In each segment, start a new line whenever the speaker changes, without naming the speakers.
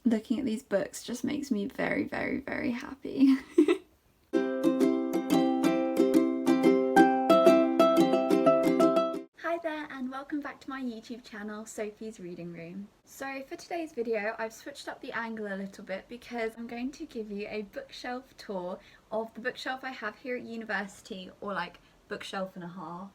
looking at these books just makes me very, very, very happy. Hi there and welcome back to my YouTube channel, Sophie's Reading Room. So for today's video I've switched up the angle a little bit because I'm going to give you a bookshelf tour of the bookshelf I have here at university, or like bookshelf and a half.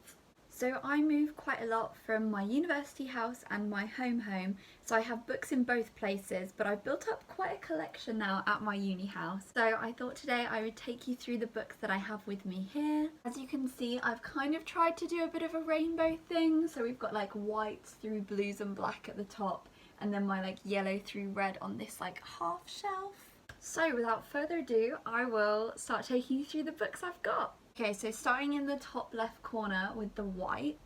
So I move quite a lot from my university house and my home, so I have books in both places, but I've built up quite a collection now at my uni house. So I thought today I would take you through the books that I have with me here. As you can see, I've kind of tried to do a bit of a rainbow thing, so we've got like whites through blues and black at the top, and then my like yellow through red on this like half shelf. So without further ado, I will start taking you through the books I've got. Okay, so starting in the top left corner with the whites.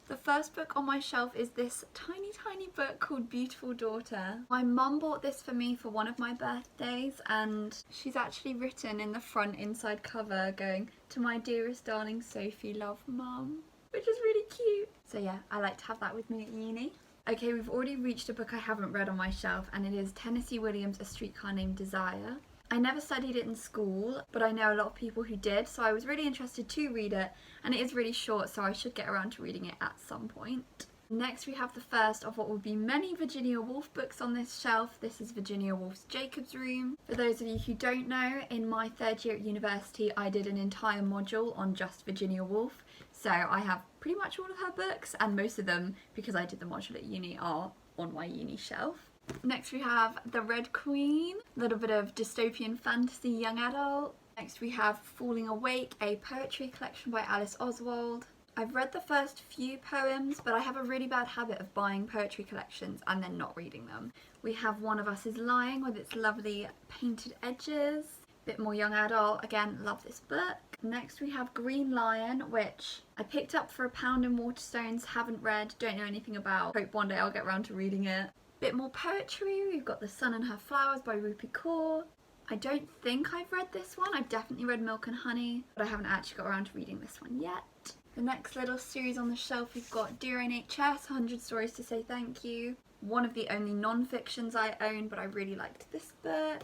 The first book on my shelf is this tiny book called Beautiful Daughter. My mum bought this for me for one of my birthdays, and she's actually written in the front inside cover going, "To my dearest darling Sophie, love Mum," which is really cute. So yeah, I like to have that with me at uni. Okay, we've already reached a book I haven't read on my shelf, and it is Tennessee Williams' A Streetcar Named Desire. I never studied it in school, but I know a lot of people who did, so I was really interested to read it, and it is really short, so I should get around to reading it at some point. Next we have the first of what will be many Virginia Woolf books on this shelf. This is Virginia Woolf's Jacob's Room. For those of you who don't know, in my third year at university I did an entire module on just Virginia Woolf, so I have pretty much all of her books, and most of them, because I did the module at uni, are on my uni shelf. Next we have The Red Queen, a little bit of dystopian fantasy young adult. Next we have Falling Awake, a poetry collection by Alice Oswald. I've read the first few poems, but I have a really bad habit of buying poetry collections and then not reading them. We have One of Us is Lying with its lovely painted edges. Bit more young adult, again, love this book. Next we have Green Lion, which I picked up for £1 in Waterstones, haven't read, don't know anything about. Hope one day I'll get around to reading it. Bit more poetry, we've got The Sun and Her Flowers by Rupi Kaur. I don't think I've read this one. I've definitely read Milk and Honey, but I haven't actually got around to reading this one yet. The next little series on the shelf, we've got Dear NHS, 100 Stories to Say Thank You. One of the only non-fictions I own, but I really liked this book.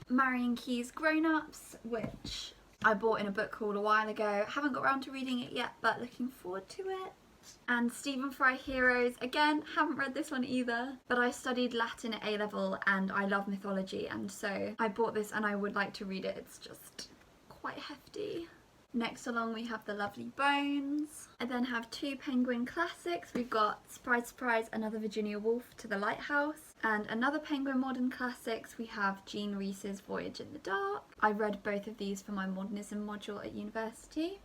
Marion Keyes Grown Ups, which I bought in a book haul a while ago. Haven't got around to reading it yet, but looking forward to it. And Stephen Fry Heroes, again, haven't read this one either, but I studied Latin at A-level and I love mythology, and so I bought this and I would like to read it. It's just quite hefty. Next along we have The Lovely Bones. I then have two Penguin classics. We've got Surprise Surprise, Another Virginia Woolf, To the Lighthouse, and another Penguin modern classics. We have Jean Rhys's Voyage in the Dark. I read both of these for my modernism module at university.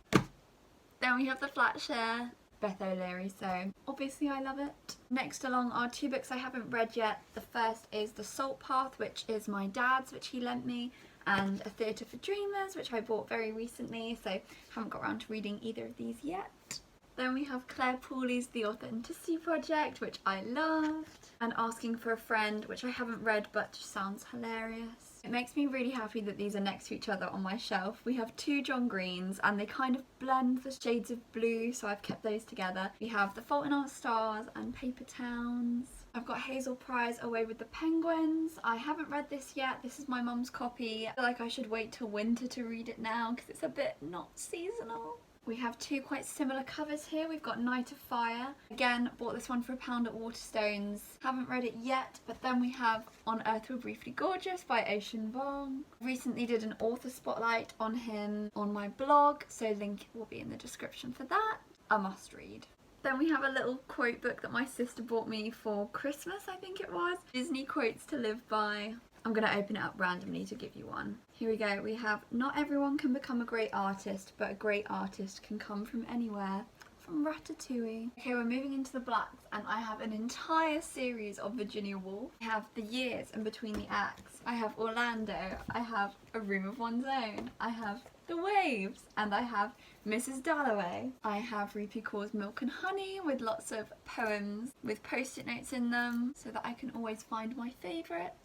Then we have The Flat Share, Beth O'Leary, so obviously I love it. Next along are two books I haven't read yet. The first is The Salt Path, which is my dad's, which he lent me, and A Theatre for Dreamers, which I bought very recently, so haven't got around to reading either of these yet. Then we have Claire Pooley's The Authenticity Project, which I loved, and Asking for a Friend, which I haven't read but just sounds hilarious. It makes me really happy that these are next to each other on my shelf. We have two John Greens and they kind of blend the shades of blue, so I've kept those together. We have The Fault in Our Stars and Paper Towns. I've got Hazel Pry's Away with the Penguins. I haven't read this yet. This is my mum's copy. I feel like I should wait till winter to read it now because it's a bit not seasonal. We have two quite similar covers here. We've got Night of Fire. Again, bought this one for £1 at Waterstones. Haven't read it yet, but then we have On Earth We're Briefly Gorgeous by Ocean Vuong. Recently did an author spotlight on him on my blog, so link will be in the description for that. A must read. Then we have a little quote book that my sister bought me for Christmas, I think it was. Disney Quotes to Live By. I'm going to open it up randomly to give you one. Here we go. We have Not everyone can become a great artist, but a great artist can come from anywhere. From Ratatouille. Okay, we're moving into the blacks, and I have an entire series of Virginia Woolf. I have The Years in Between the Acts. I have Orlando. I have A Room of One's Own. I have The Waves, and I have Mrs. Dalloway. I have Rupi Kaur's Milk and Honey with lots of poems with post-it notes in them so that I can always find my favourites.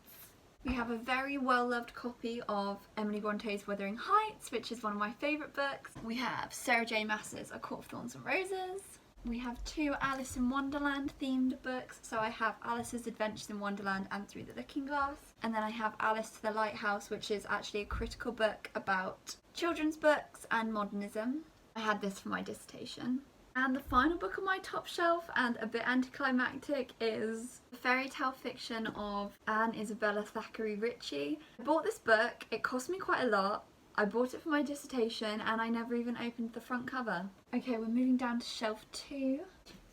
We have a very well-loved copy of Emily Bronte's Wuthering Heights, which is one of my favourite books. We have Sarah J Maas's A Court of Thorns and Roses. We have 2 Alice in Wonderland themed books. So I have Alice's Adventures in Wonderland and Through the Looking Glass. And then I have Alice to the Lighthouse, which is actually a critical book about children's books and modernism. I had this for my dissertation. And the final book on my top shelf, and a bit anticlimactic, is the fairy tale fiction of Anne Isabella Thackeray Ritchie. I bought this book, it cost me quite a lot. I bought it for my dissertation and I never even opened the front cover. Okay, we're moving down to shelf 2.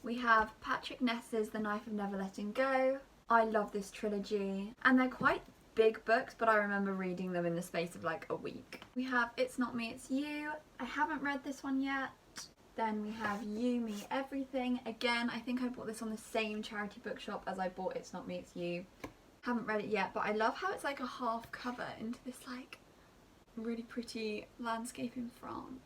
We have Patrick Ness's The Knife of Never Letting Go. I love this trilogy, and they're quite big books, but I remember reading them in the space of like a week. We have It's Not Me, It's You. I haven't read this one yet. Then we have You, Me, Everything. Again, I think I bought this on the same charity bookshop as I bought It's Not Me, It's You. Haven't read it yet, but I love how it's like a half cover into this like really pretty landscape in France.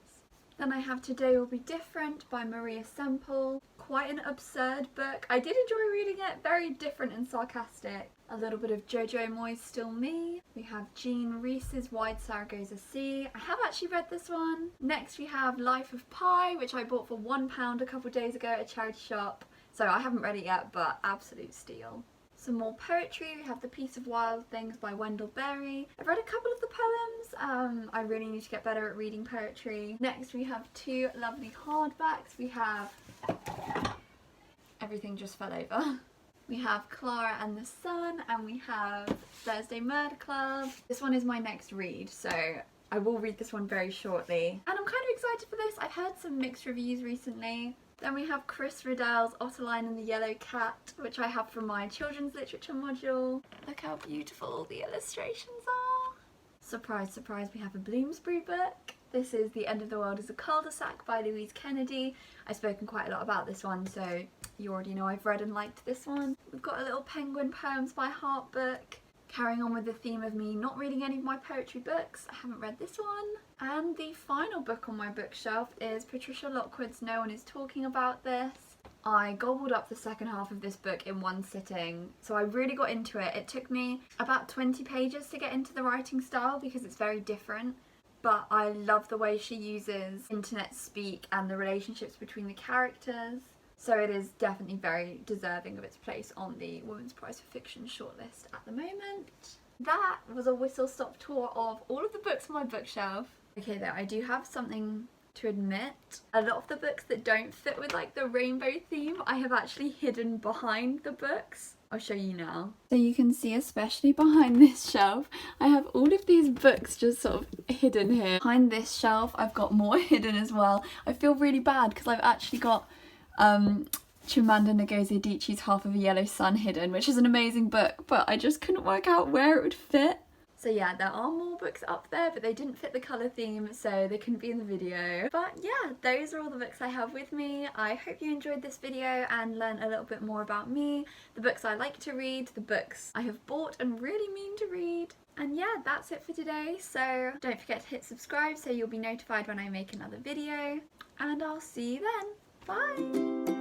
Then I have Today Will Be Different by Maria Semple. Quite an absurd book. I did enjoy reading it, very different and sarcastic. A little bit of Jojo Moyes' Still Me. We have Jean Reese's Wide Saragossa Sea. I have actually read this one. Next we have Life of Pi, which I bought for £1 a couple of days ago at a charity shop. So I haven't read it yet, but absolute steal. Some more poetry. We have The Piece of Wild Things by Wendell Berry. I've read a couple of the poems. I really need to get better at reading poetry. Next we have 2 lovely hardbacks. We have... Everything just fell over. We have Clara and the Sun, and we have Thursday Murder Club. This one is my next read, so I will read this one very shortly. And I'm kind of excited for this. I've heard some mixed reviews recently. Then we have Chris Riddell's Otterline and the Yellow Cat, which I have from my children's literature module. Look how beautiful the illustrations are. Surprise, surprise, we have a Bloomsbury book. This is The End of the World is a Cul-de-sac by Louise Kennedy. I've spoken quite a lot about this one, so you already know I've read and liked this one. We've got a little Penguin Poems by Heart book. Carrying on with the theme of me not reading any of my poetry books, I haven't read this one. And the final book on my bookshelf is Patricia Lockwood's No One Is Talking About This. I gobbled up the second half of this book in one sitting, so I really got into it. It took me about 20 pages to get into the writing style because it's very different, but I love the way she uses internet speak and the relationships between the characters. So it is definitely very deserving of its place on the Women's Prize for Fiction shortlist at the moment. That was a whistle-stop tour of all of the books on my bookshelf. Okay though, I do have something to admit. A lot of the books that don't fit with like the rainbow theme, I have actually hidden behind the books. I'll show you now. So you can see, especially behind this shelf, I have all of these books just sort of hidden here. Behind this shelf, I've got more hidden as well. I feel really bad because I've actually got Chimamanda Ngozi Adichie's Half of a Yellow Sun hidden, which is an amazing book, but I just couldn't work out where it would fit. So yeah, there are more books up there, but they didn't fit the colour theme, so they couldn't be in the video. But yeah, those are all the books I have with me. I hope you enjoyed this video and learned a little bit more about me, the books I like to read, the books I have bought and really mean to read. And yeah, that's it for today, so don't forget to hit subscribe so you'll be notified when I make another video, and I'll see you then. Bye!